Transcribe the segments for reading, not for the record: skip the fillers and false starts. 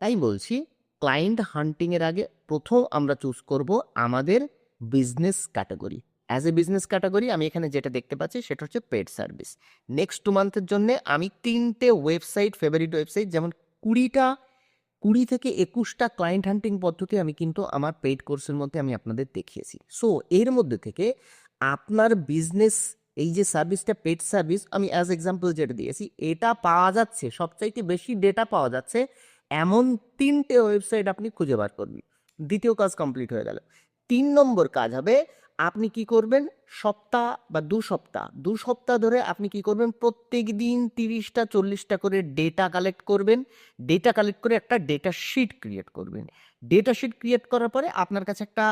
তাই বলছি ক্লায়েন্ট হান্টিং এর আগে প্রথম আমরা চুজ করব আমাদের business category. As a business category আমি এখানে যেটা দেখতে পাচ্ছি সেটা হচ্ছে পেড সার্ভিস। নেক্সট 2 মান্থের জন্য আমি 3টে ওয়েবসাইট, ফেভারিট ওয়েবসাইট যেমন 20টা 20 থেকে 21টা ক্লায়েন্ট হান্টিং পদ্ধতি আমি কিন্তু আমার পেইড কোর্সের মধ্যে আমি আপনাদের দেখিয়েছি। সো এর মধ্যে থেকে আপনার বিজনেস এই যে সার্ভিসটা পেইড সার্ভিস আমি অ্যাজ এক্সাম্পল যেটা দিয়েছি এটা পাওয়া যাচ্ছে, সবচাইতে বেশি ডেটা পাওয়া যাচ্ছে এমন 3টে ওয়েবসাইট আপনি খুঁজে বার করবেন। দ্বিতীয় কাজ কমপ্লিট হয়ে গেল। 3 নম্বর কাজ হবে আপনি কি করবেন, সপ্তাহ বা 2 সপ্তাহ ধরে আপনি কি করবেন, প্রত্যেক দিন 30টা 40টা করে ডেটা কালেক্ট করবেন। ডেটা কালেক্ট করে একটা ডেটা শিট ক্রিয়েট করবেন। ডেটা শিট ক্রিয়েট করার পরে আপনার কাছে একটা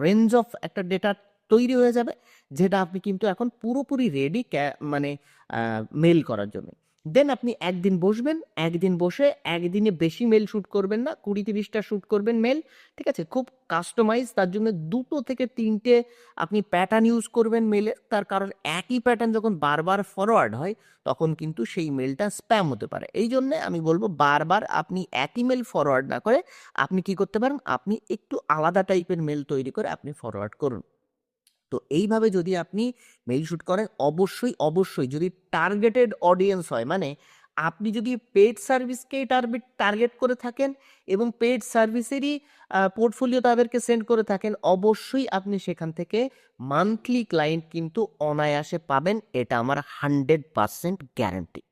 রেঞ্জ অফ একটা ডেটা তৈরি হয়ে যাবে, যেটা আপনি কিন্তু এখন পুরোপুরি রেডি মানে মেল করার জন্য। দেন আপনি একদিন বসবেন, একদিন বসে একদিনে বেশি মেল শ্যুট করবেন না, 20-30টা শ্যুট করবেন মেল। ঠিক আছে, খুব কাস্টমাইজ, তার জন্য 2 থেকে 3টে আপনি প্যাটার্ন ইউজ করবেন মেলের। তার কারণ একই প্যাটার্ন যখন বারবার ফরওয়ার্ড হয় তখন কিন্তু সেই মেলটা স্প্যাম হতে পারে। এই জন্যে আমি বলবো বারবার আপনি একই মেল ফরওয়ার্ড না করে আপনি কি করতে পারেন, আপনি একটু আলাদা টাইপের মেল তৈরি করে আপনি ফরওয়ার্ড করুন। তো এইভাবে যদি আপনি মেইল শুট করেন, অবশ্যই অবশ্যই যদি টার্গেটেড অডিয়েন্স হয়, মানে আপনি যদি পেড সার্ভিসকেই টার্গেট করে থাকেন এবং পেড সার্ভিসেরই পোর্টফোলিও তাদেরকে সেন্ড করে থাকেন, অবশ্যই আপনি সেখান থেকে মান্থলি ক্লায়েন্ট কিন্তু অনায়াসে পাবেন, এটা আমার 100% গ্যারান্টি।